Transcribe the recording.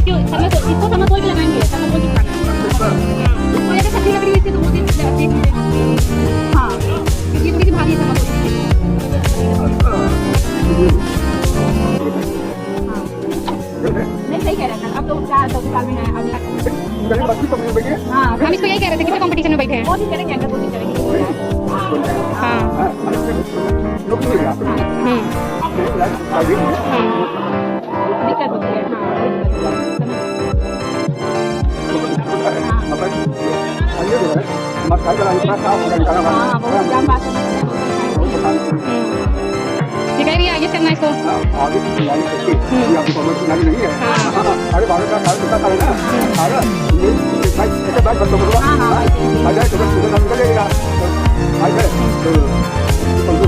क्यों इसको समतोल पे लगाएंगे, समतोल चिपकाना। तो अगर सब्जी लकड़ी इससे तो वो देख लीजिए। हाँ क्योंकि ये थोड़ी सी भारी है समतोल। नहीं सही कह रहे हैं अब तो 400 साल में है अभी। हाँ हम इसको यही कह रहे थे किसी कंपटीशन में बैठे हैं। कोशिश करेंगे अंदर, कोशिश करेंगे। हाँ दिक्कत होती है। हाँ बहुत जाम बात है। दिखाई भी आगे करना इसको। अरे भारत का साल कितना साल है ना, ऐसे बात बंद करो। आ जाए तो बस निकलेगा। आ जाए तो